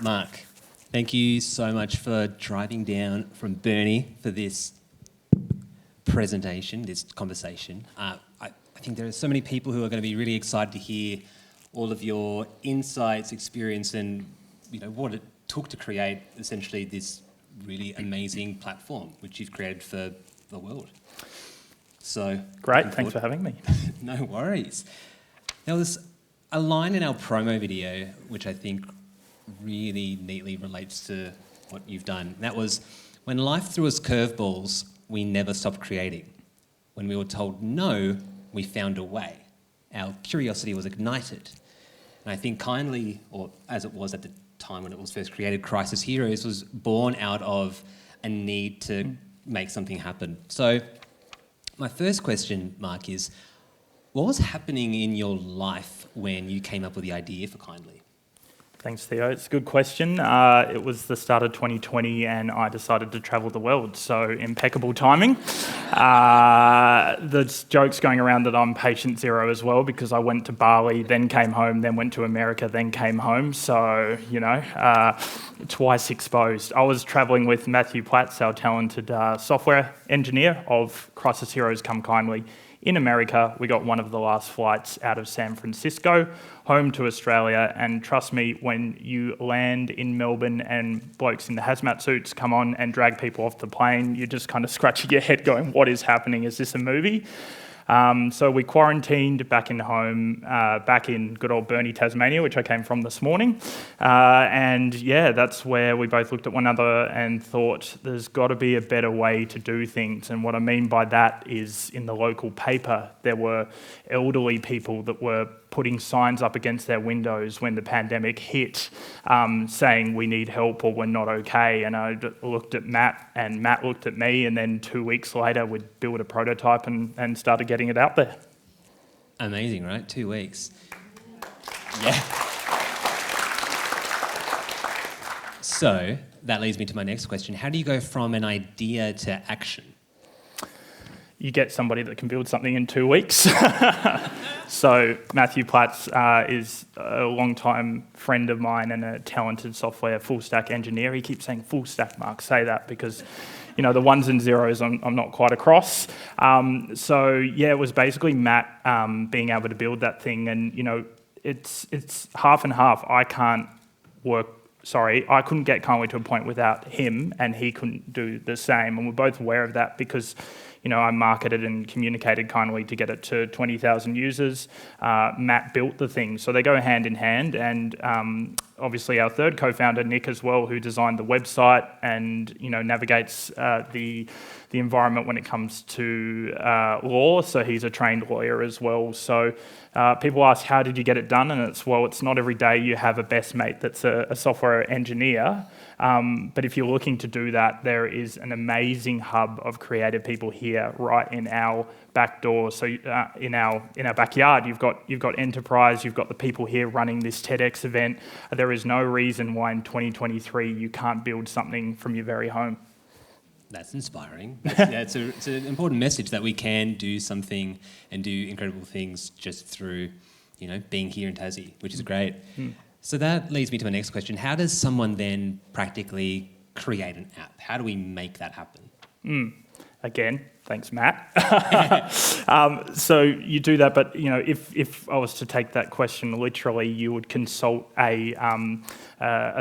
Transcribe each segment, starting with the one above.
Mark, thank you so much for driving down from Burnie for this presentation, this conversation. I think there are so many people who are going to be really excited to hear all of your insights, experience, and what it took to create essentially this really amazing platform which you've created for the world. So great, thanks for having me. No worries. There was a line in our promo video which I think really neatly relates to what you've done. And that was, when life threw us curveballs, we never stopped creating. When we were told no, we found a way. Our curiosity was ignited. And I think Kindly, or as it was at the time when it was first created, Crisis Heroes was born out of a need to make something happen. So my first question, Mark, is what was happening in your life when you came up with the idea for Kindly? Thanks, Theo. It's a good question. It was the start of 2020 and I decided to travel the world, so impeccable timing. There's jokes going around that I'm patient zero as well, because I went to Bali, then came home, then went to America, then came home. So, twice exposed. I was traveling with Matthew Platts, our talented software engineer of Crisis Heroes Come Kindly. In America, we got one of the last flights out of San Francisco, home to Australia, and trust me, when you land in Melbourne and blokes in the hazmat suits come on and drag people off the plane, you're just kind of scratching your head going, what is happening? Is this a movie? So we quarantined back in home, back in good old Burnie, Tasmania, which I came from this morning. And yeah, that's where we both looked at one another and thought there's got to be a better way to do things. And what I mean by that is in the local paper, there were elderly people that were putting signs up against their windows when the pandemic hit, saying we need help or we're not okay. And I looked at Matt and Matt looked at me, and then 2 weeks later we'd build a prototype and started getting it out there. Amazing, right? 2 weeks. Yeah. So that leads me to my next question. How do you go from an idea to action? You get somebody that can build something in 2 weeks. So Matthew Platts is a long-time friend of mine and a talented software full-stack engineer. He keeps saying full stack, Mark, say that, because the ones and zeros I'm not quite across. So yeah, it was basically Matt being able to build that thing, and it's half and half. I couldn't get Kindly to a point without him, and he couldn't do the same, and we're both aware of that because I marketed and communicated Kindly to get it to 20,000 users. Matt built the thing, so they go hand in hand. And obviously our third co-founder, Nick, as well, who designed the website and navigates the environment when it comes to law. So he's a trained lawyer as well. So people ask, how did you get it done? And it's not every day you have a best mate that's a software engineer. But if you're looking to do that, there is an amazing hub of creative people here right in our back door. So in our backyard, you've got enterprise, you've got the people here running this TEDx event. There is no reason why in 2023 you can't build something from your very home. That's inspiring. It's an important message that we can do something and do incredible things just through, being here in Tassie, which is great. So that leads me to my next question. How does someone then practically create an app? How do we make that happen? Again, thanks, Matt. So you do that, but if I was to take that question literally, you would consult a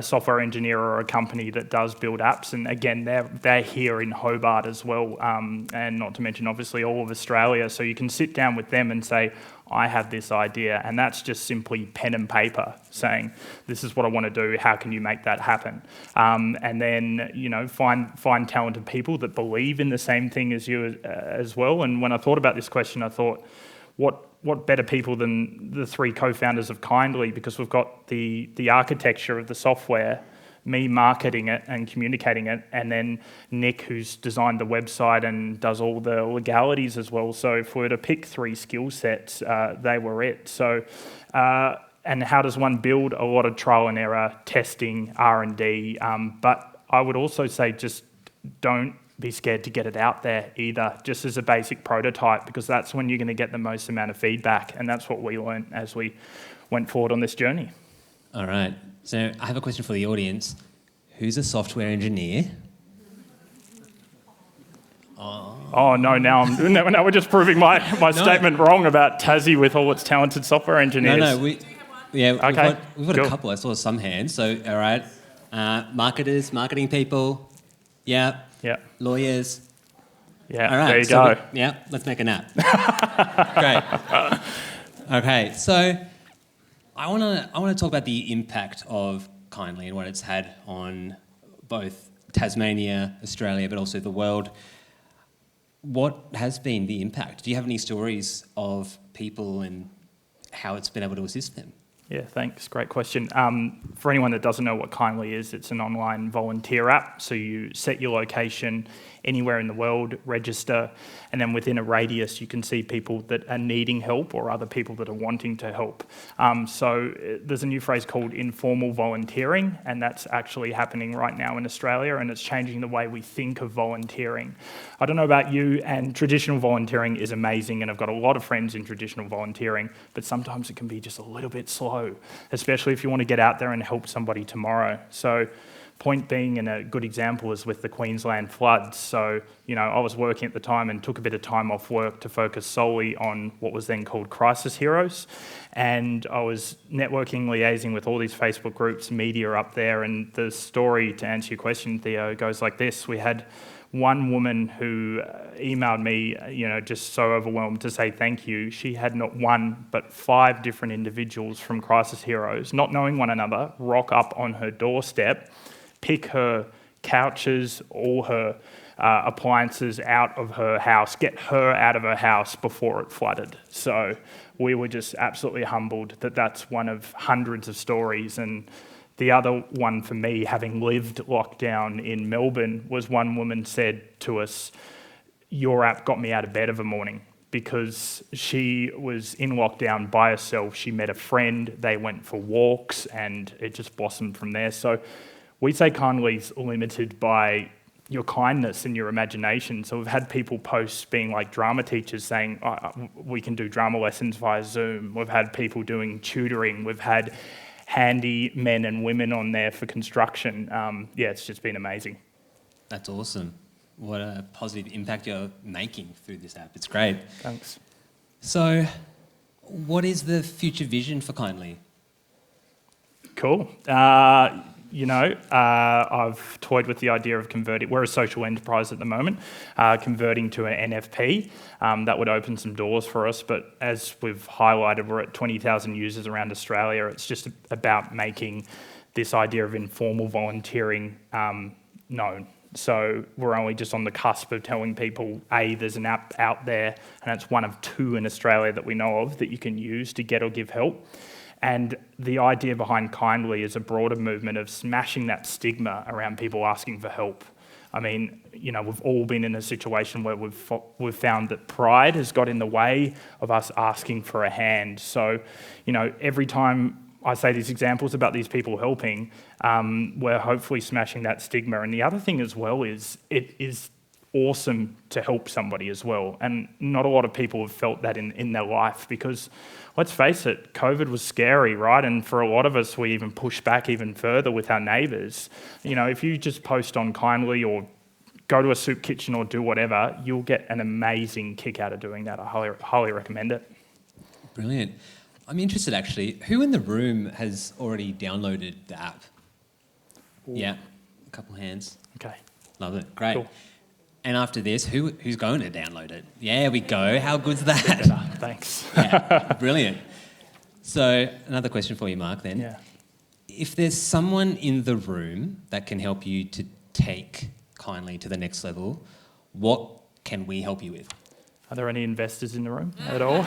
software engineer or a company that does build apps, and again, they're here in Hobart as well, and not to mention obviously all of Australia. So you can sit down with them and say, I have this idea, and that's just simply pen and paper saying, this is what I want to do, how can you make that happen? And then, find talented people that believe in the same thing as you as well. And when I thought about this question, I thought, what better people than the three co-founders of Kindly, because we've got the architecture of the software, me marketing it and communicating it, and then Nick, who's designed the website and does all the legalities as well. So if we were to pick three skill sets, they were it. So and how does one build? A lot of trial and error, testing, R&D. But I would also say just don't be scared to get it out there either, just as a basic prototype, because that's when you're going to get the most amount of feedback. And that's what we learned as we went forward on this journey. All right. So I have a question for the audience. Who's a software engineer? Oh, no, now we're just proving my statement wrong about Tassie with all its talented software engineers. No, we've got a couple. I saw some hands. So, all right. Marketers, marketing people. Yeah. Lawyers. Yeah, all right. there you go. Let's make a nap. Great. Okay, so I want to talk about the impact of Kindly and what it's had on both Tasmania, Australia, but also the world. What has been the impact? Do you have any stories of people and how it's been able to assist them? Yeah, thanks. Great question. For anyone that doesn't know what Kindly is, it's an online volunteer app. So you set your location anywhere in the world, register, and then within a radius you can see people that are needing help or other people that are wanting to help. So there's a new phrase called informal volunteering, and that's actually happening right now in Australia, and it's changing the way we think of volunteering. I don't know about you, and traditional volunteering is amazing, and I've got a lot of friends in traditional volunteering, but sometimes it can be just a little bit slow, especially if you want to get out there and help somebody tomorrow. So point being, and a good example is with the Queensland floods. So, I was working at the time and took a bit of time off work to focus solely on what was then called crisis heroes. And I was networking, liaising with all these Facebook groups, media up there. And the story, to answer your question, Theo, goes like this. We had one woman who emailed me, just so overwhelmed to say thank you. She had not one, but 5 different individuals from Crisis Heroes, not knowing one another, rock up on her doorstep, pick her couches, all her appliances out of her house, get her out of her house before it flooded. So we were just absolutely humbled that that's one of hundreds of stories. And the other one for me, having lived lockdown in Melbourne, was one woman said to us, "Your app got me out of bed of a morning," because she was in lockdown by herself. She met a friend, they went for walks, and it just blossomed from there. So we say Kindly's limited by your kindness and your imagination. So we've had people post being like drama teachers saying, we can do drama lessons via Zoom. We've had people doing tutoring. We've had handy men and women on there for construction. It's just been amazing. That's awesome. What a positive impact you're making through this app. It's great. Thanks. So what is the future vision for Kindly? Cool. I've toyed with the idea of converting. We're a social enterprise at the moment, converting to an NFP. That would open some doors for us. But as we've highlighted, we're at 20,000 users around Australia. It's just about making this idea of informal volunteering known. So we're only just on the cusp of telling people, there's an app out there, and it's one of 2 in Australia that we know of that you can use to get or give help. And the idea behind Kindly is a broader movement of smashing that stigma around people asking for help. I mean, we've all been in a situation where we've found that pride has got in the way of us asking for a hand. So, every time I say these examples about these people helping, we're hopefully smashing that stigma. And the other thing as well is it is awesome to help somebody as well. And not a lot of people have felt that in their life, because let's face it, COVID was scary, right? And for a lot of us, we even push back even further with our neighbours. If you just post on Kindly or go to a soup kitchen or do whatever, you'll get an amazing kick out of doing that. I highly recommend it. Brilliant. I'm interested, actually. Who in the room has already downloaded the app? Ooh. Yeah, a couple hands. Okay. Love it. Great. Cool. And after this, who's going to download it? Yeah, we go. How good's that? Thanks. Yeah, brilliant. So another question for you, Mark, then. Yeah. If there's someone in the room that can help you to take Kindly to the next level, what can we help you with? Are there any investors in the room at all?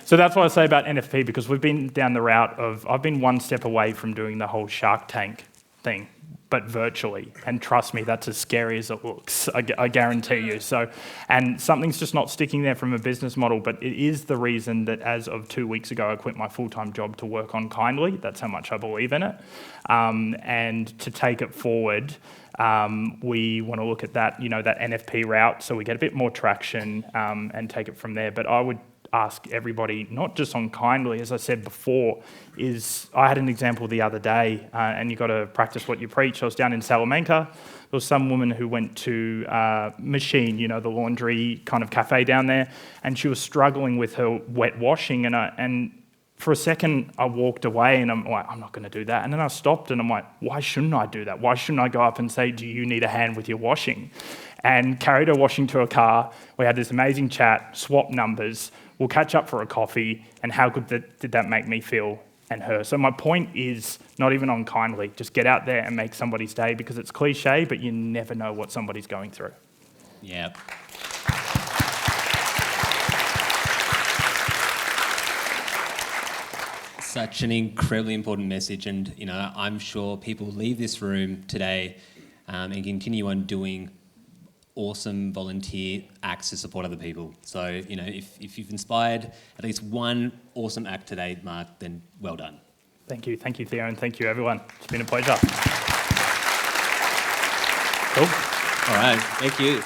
So that's what I say about NFP, because we've been down the route of, I've been one step away from doing the whole Shark Tank thing. but virtually. And trust me, that's as scary as it looks, I guarantee you. So, and something's just not sticking there from a business model, but it is the reason that as of 2 weeks ago, I quit my full-time job to work on Kindly. That's how much I believe in it. And to take it forward, we want to look at that, that NFP route, so we get a bit more traction and take it from there. But I would ask everybody, not just on Kindly, as I said before, I had an example the other day, and you got to practice what you preach. I was down in Salamanca. There was some woman who went to Machine, the laundry kind of cafe down there, and she was struggling with her wet washing, and for a second, I walked away and I'm like, I'm not going to do that. And then I stopped and I'm like, why shouldn't I do that? Why shouldn't I go up and say, do you need a hand with your washing? And carried her washing to her car. We had this amazing chat, swapped numbers. We'll catch up for a coffee. And how good did that make me feel and her? So my point is not even on Kindly. Just get out there and make somebody's day, because it's cliche, but you never know what somebody's going through. Yeah. Such an incredibly important message, and I'm sure people leave this room today and continue on doing awesome volunteer acts to support other people. So if you've inspired at least one awesome act today, Mark, then well done. Thank you, Theo, and thank you everyone. It's been a pleasure. Cool. All right, thank you.